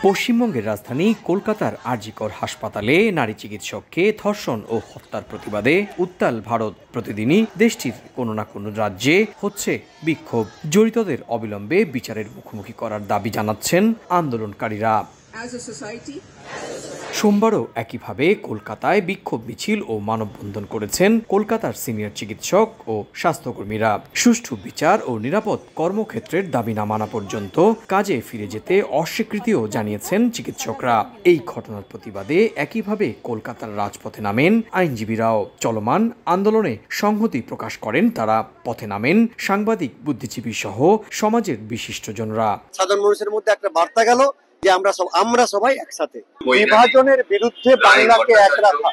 পশ্চিমবঙ্গের রাজধানী কলকাতার আরজিকর হাসপাতালে নারী চিকিৎসককে ধর্ষণ ও হত্যার প্রতিবাদে উত্তাল ভারত। প্রতিদিনই দেশটির কোনো না কোনো রাজ্যে হচ্ছে বিক্ষোভ। জড়িতদের অবিলম্বে বিচারের মুখোমুখি করার দাবি জানাচ্ছেন আন্দোলনকারীরা। সোমবারও একইভাবে কলকাতায় বিক্ষোভ মিছিল ও মানববন্ধন করেছেন কলকাতার সিনিয়র চিকিৎসক ও স্বাস্থ্যকর্মীরা। সুষ্ঠু বিচার ও নিরাপদ কর্মক্ষেত্রের দাবি না মানা পর্যন্ত কাজে ফিরে যেতে অস্বীকৃতিও জানিয়েছেন চিকিৎসকরা। এই ঘটনার প্রতিবাদে একইভাবে কলকাতার রাজপথে নামেন আইনজীবীরাও। চলমান আন্দোলনে সংহতি প্রকাশ করেন তারা। পথে নামেন সাংবাদিক, বুদ্ধিজীবী সহ সমাজের বিশিষ্টজনরা। সাধারণ মানুষের মধ্যে একটা বার্তা গেল যে আমরা সবাই একসাথে বিভাজনের বিরুদ্ধে বাংলাকে এক রাখা,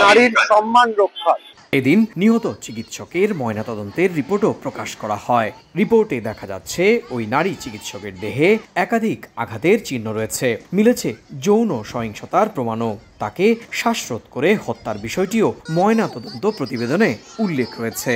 নারীর সম্মান রক্ষা। এদিন নিহত চিকিৎসকের ময়নাতদন্তের রিপোর্টও প্রকাশ করা হয়। রিপোর্টে দেখা যাচ্ছে ওই নারী চিকিৎসকের দেহে একাধিক আঘাতের চিহ্ন রয়েছে। মিলেছে যৌন সহিংসতার প্রমাণও। তাকে শ্বাসরোধ করে হত্যার বিষয়টিও ময়নাতদন্ত প্রতিবেদনে উল্লেখ রয়েছে।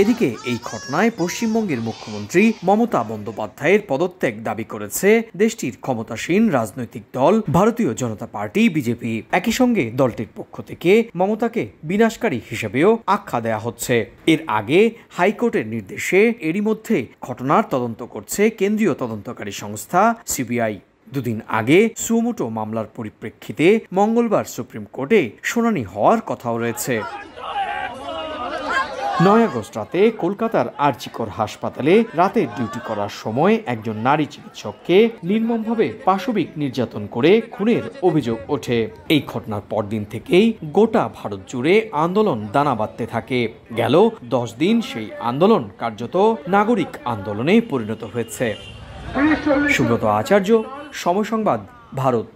এদিকে এই ঘটনায় পশ্চিমবঙ্গের মুখ্যমন্ত্রী মমতা বন্দ্যোপাধ্যায়ের পদত্যাগ দাবি করেছে দেশটির ক্ষমতাসীন রাজনৈতিক দল ভারতীয় জনতা পার্টি বিজেপি। একই সঙ্গে দলটির পক্ষ থেকে মমতাকে বিনাশকারী হিসেবেও আখ্যা দেয়া হচ্ছে। এর আগে হাইকোর্টের নির্দেশে এরই মধ্যে ঘটনার তদন্ত করছে কেন্দ্রীয় তদন্তকারী সংস্থা সিবিআই। দুদিন আগে সুমোটো মামলার পরিপ্রেক্ষিতে মঙ্গলবার সুপ্রিম কোর্টে শুনানি হওয়ার কথাও রয়েছে। 9 আগস্ট রাতে কলকাতার আরজিকর হাসপাতালে রাতে ডিউটি করার সময় একজন নারী চিকিৎসককে নির্মমভাবে পাশবিক নির্যাতন করে খুনের অভিযোগ ওঠে। এই ঘটনার পরদিন থেকেই গোটা ভারত জুড়ে আন্দোলন দানা বাঁধতে থাকে। গেল 10 দিন সেই আন্দোলন কার্যত নাগরিক আন্দোলনে পরিণত হয়েছে। সুব্রত আচার্য, সময় সংবাদ, ভারত।